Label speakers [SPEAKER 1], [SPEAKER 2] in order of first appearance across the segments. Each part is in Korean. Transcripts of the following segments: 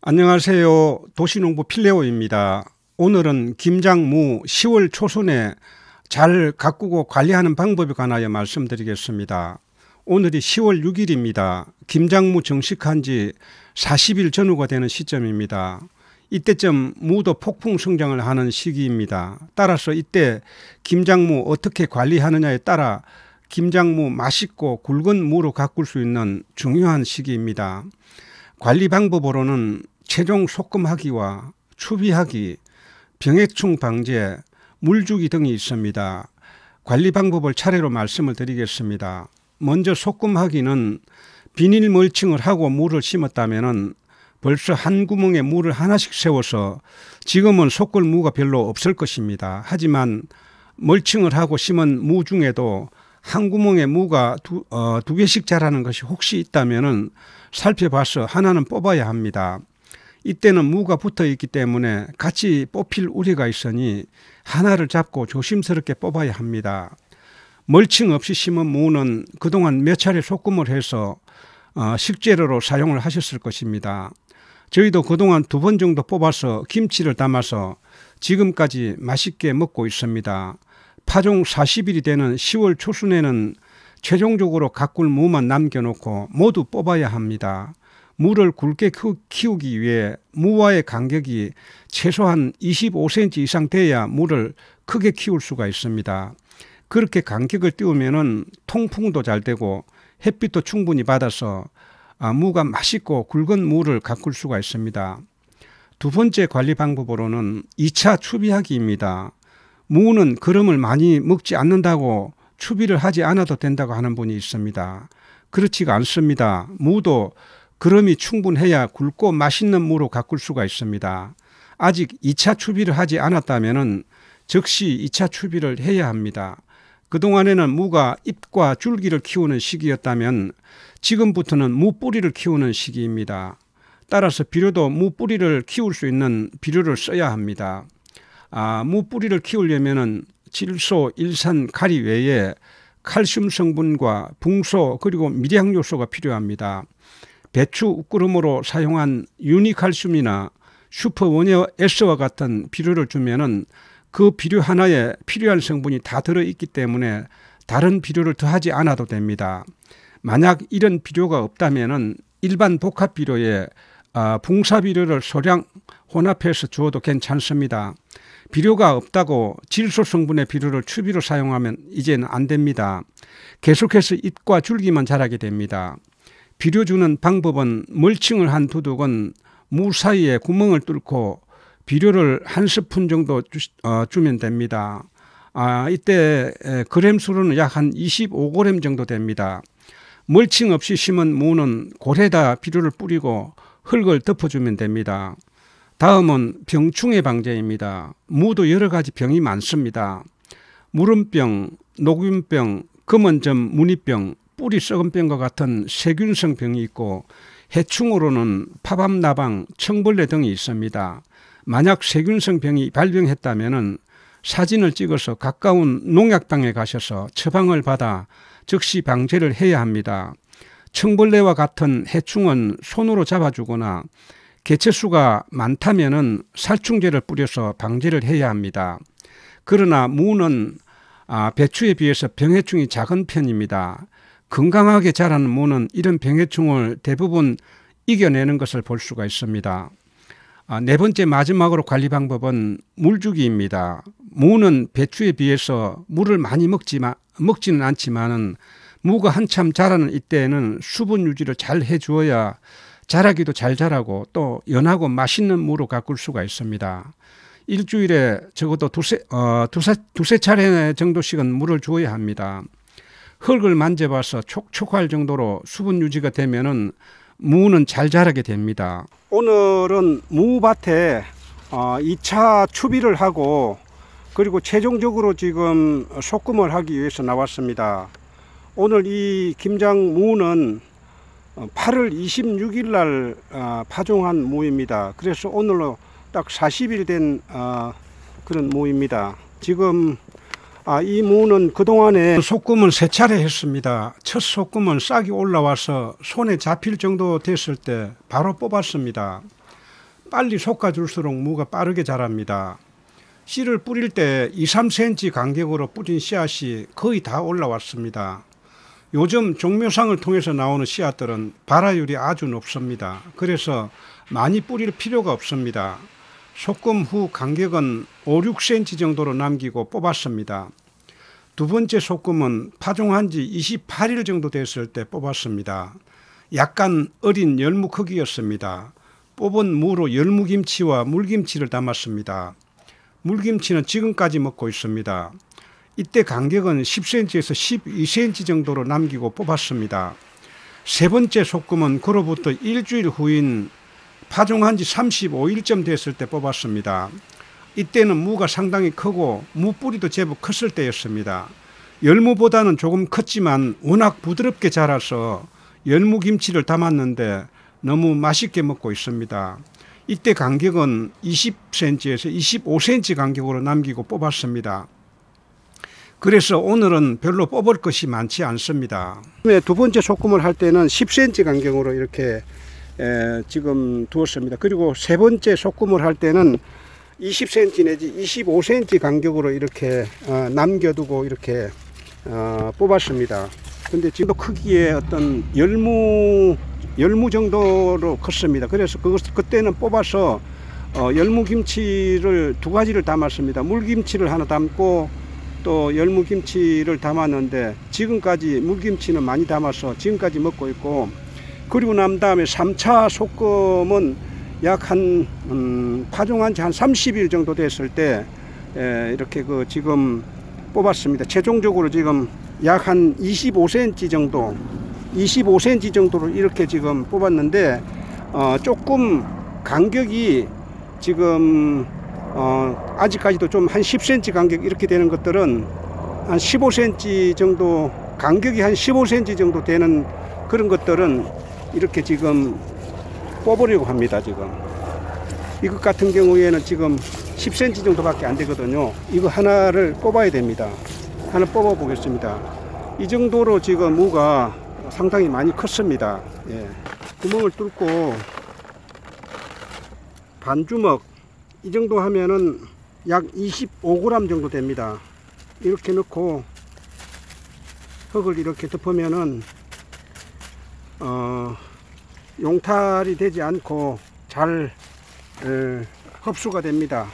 [SPEAKER 1] 안녕하세요. 도시농부 필레오입니다. 오늘은 김장무 10월 초순에 잘 가꾸고 관리하는 방법에 관하여 말씀드리겠습니다. 오늘이 10월 6일입니다. 김장무 정식한 지 40일 전후가 되는 시점입니다. 이때쯤 무도 폭풍 성장을 하는 시기입니다. 따라서 이때 김장무 어떻게 관리하느냐에 따라 김장무 맛있고 굵은 무로 가꿀 수 있는 중요한 시기입니다. 관리 방법으로는 최종 소금하기와 추비하기, 병해충 방제, 물주기 등이 있습니다. 관리 방법을 차례로 말씀을 드리겠습니다. 먼저 소금하기는 비닐 멀칭을 하고 물을 심었다면 벌써 한 구멍에 물을 하나씩 세워서 지금은 솟을 무가 별로 없을 것입니다. 하지만 멀칭을 하고 심은 무 중에도 한 구멍에 무가 두 개씩 자라는 것이 혹시 있다면 살펴봐서 하나는 뽑아야 합니다. 이때는 무가 붙어 있기 때문에 같이 뽑힐 우려가 있으니 하나를 잡고 조심스럽게 뽑아야 합니다. 멀칭 없이 심은 무는 그동안 몇 차례 소금을 해서 식재료로 사용을 하셨을 것입니다. 저희도 그동안 2번 정도 뽑아서 김치를 담아서 지금까지 맛있게 먹고 있습니다. 파종 40일이 되는 10월 초순에는 최종적으로 가꿀 무만 남겨놓고 모두 뽑아야 합니다. 무를 굵게 키우기 위해 무와의 간격이 최소한 25cm 이상 돼야 무를 크게 키울 수가 있습니다. 그렇게 간격을 띄우면 통풍도 잘 되고 햇빛도 충분히 받아서 무가 맛있고 굵은 무를 가꿀 수가 있습니다. 두 번째 관리 방법으로는 2차 추비하기입니다. 무는 거름을 많이 먹지 않는다고 추비를 하지 않아도 된다고 하는 분이 있습니다. 그렇지가 않습니다. 무도 거름이 충분해야 굵고 맛있는 무로 가꿀 수가 있습니다. 아직 2차 추비를 하지 않았다면 즉시 2차 추비를 해야 합니다. 그동안에는 무가 잎과 줄기를 키우는 시기였다면 지금부터는 무 뿌리를 키우는 시기입니다. 따라서 비료도 무 뿌리를 키울 수 있는 비료를 써야 합니다. 무 뿌리를 키우려면 질소, 일산, 가리 외에 칼슘 성분과 붕소 그리고 미량 요소가 필요합니다. 배추 웃구름으로 사용한 유니칼슘이나 슈퍼워니어 S와 같은 비료를 주면은 그 비료 하나에 필요한 성분이 다 들어있기 때문에 다른 비료를 더하지 않아도 됩니다. 만약 이런 비료가 없다면은 일반 복합 비료에 붕사 비료를 소량 혼합해서 주어도 괜찮습니다. 비료가 없다고 질소 성분의 비료를 추비로 사용하면 이제는 안 됩니다. 계속해서 잎과 줄기만 자라게 됩니다. 비료 주는 방법은 멀칭을 한 두둑은 무 사이에 구멍을 뚫고 비료를 1스푼 정도 주면 됩니다. 이때 그램 수로는 약 한 25g 정도 됩니다. 멀칭 없이 심은 무는 골에다 비료를 뿌리고 흙을 덮어주면 됩니다. 다음은 병충해 방제입니다. 무도 여러 가지 병이 많습니다. 무름병, 녹균병, 검은점 무늬병, 뿌리 썩은병과 같은 세균성 병이 있고 해충으로는 파밤나방, 청벌레 등이 있습니다. 만약 세균성 병이 발병했다면 사진을 찍어서 가까운 농약방에 가셔서 처방을 받아 즉시 방제를 해야 합니다. 청벌레와 같은 해충은 손으로 잡아주거나 개체수가 많다면 살충제를 뿌려서 방제를 해야 합니다. 그러나 무는 배추에 비해서 병해충이 작은 편입니다. 건강하게 자라는 무는 이런 병해충을 대부분 이겨내는 것을 볼 수가 있습니다. 네 번째 마지막으로 관리 방법은 물주기입니다. 무는 배추에 비해서 물을 많이 먹지는 않지만 무가 한참 자라는 이때에는 수분 유지를 잘 해주어야 자라기도 잘 자라고 또 연하고 맛있는 무로 가꿀 수가 있습니다. 일주일에 적어도 두세 차례 정도씩은 물을 주어야 합니다. 흙을 만져봐서 촉촉할 정도로 수분 유지가 되면은 무는 잘 자라게 됩니다. 오늘은 무밭에 2차 추비를 하고 그리고 최종적으로 지금 소금을 하기 위해서 나왔습니다. 오늘 이 김장 무는 8월 26일 날 파종한 무입니다. 그래서 오늘로 딱 40일 된 그런 무입니다. 지금 이 무는 그동안에 소금을 3차례 했습니다. 첫 소금은 싹이 올라와서 손에 잡힐 정도 됐을 때 바로 뽑았습니다. 빨리 솎아줄수록 무가 빠르게 자랍니다. 씨를 뿌릴 때 2-3cm 간격으로 뿌린 씨앗이 거의 다 올라왔습니다. 요즘 종묘상을 통해서 나오는 씨앗들은 발화율이 아주 높습니다. 그래서 많이 뿌릴 필요가 없습니다. 솎음 후 간격은 5-6cm 정도로 남기고 뽑았습니다. 두 번째 솎음은 파종한 지 28일 정도 됐을 때 뽑았습니다. 약간 어린 열무 크기였습니다. 뽑은 무로 열무김치와 물김치를 담았습니다. 물김치는 지금까지 먹고 있습니다. 이때 간격은 10cm에서 12cm 정도로 남기고 뽑았습니다. 세 번째 솎음은 그로부터 일주일 후인 파종한 지 35일쯤 됐을 때 뽑았습니다. 이때는 무가 상당히 크고 무뿌리도 제법 컸을 때였습니다. 열무보다는 조금 컸지만 워낙 부드럽게 자라서 열무김치를 담았는데 너무 맛있게 먹고 있습니다. 이때 간격은 20cm에서 25cm 간격으로 남기고 뽑았습니다. 그래서 오늘은 별로 뽑을 것이 많지 않습니다. 두 번째 솎음을 할 때는 10cm 간격으로 이렇게 지금 두었습니다. 그리고 세 번째 솎음을 할 때는 20cm 내지 25cm 간격으로 이렇게 남겨두고 이렇게 뽑았습니다. 근데 지금도 크기에 어떤 열무 정도로 컸습니다. 그래서 그때는 뽑아서 열무김치를 두 가지를 담았습니다. 물김치를 하나 담고 또 열무김치를 담았는데 지금까지 물김치는 많이 담아서 지금까지 먹고 있고, 그리고 난 다음에 3차 솎음은 약 파종한 지 한 30일 정도 됐을 때 이렇게 지금 뽑았습니다. 최종적으로 지금 약 한 25cm 정도로 이렇게 지금 뽑았는데 조금 간격이 지금 아직까지도 좀 한 10cm 간격 이렇게 되는 것들은 한 15cm 정도, 간격이 한 15cm 정도 되는 그런 것들은 이렇게 지금 뽑으려고 합니다. 지금 이것 같은 경우에는 지금 10cm 정도밖에 안 되거든요. 이거 하나를 뽑아야 됩니다. 하나 뽑아 보겠습니다. 이 정도로 지금 무가 상당히 많이 컸습니다. 예. 구멍을 뚫고 반주먹 이 정도 하면은 약 25g 정도 됩니다. 이렇게 넣고 흙을 이렇게 덮으면은 용탈이 되지 않고 잘 흡수가 됩니다.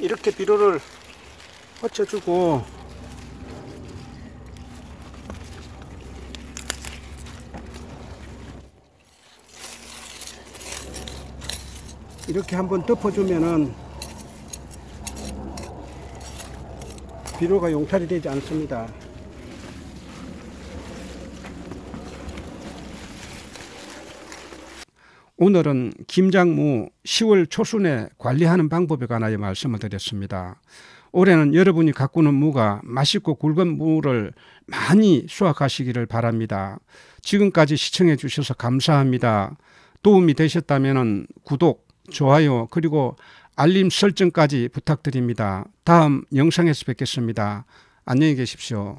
[SPEAKER 1] 이렇게 비료를 뻗쳐주고 이렇게 한번 덮어주면은 비료가 용탈이 되지 않습니다. 오늘은 김장무 10월 초순에 관리하는 방법에 관하여 말씀을 드렸습니다. 올해는 여러분이 가꾸는 무가 맛있고 굵은 무를 많이 수확하시기를 바랍니다. 지금까지 시청해 주셔서 감사합니다. 도움이 되셨다면 구독, 좋아요, 그리고 알림 설정까지 부탁드립니다. 다음 영상에서 뵙겠습니다. 안녕히 계십시오.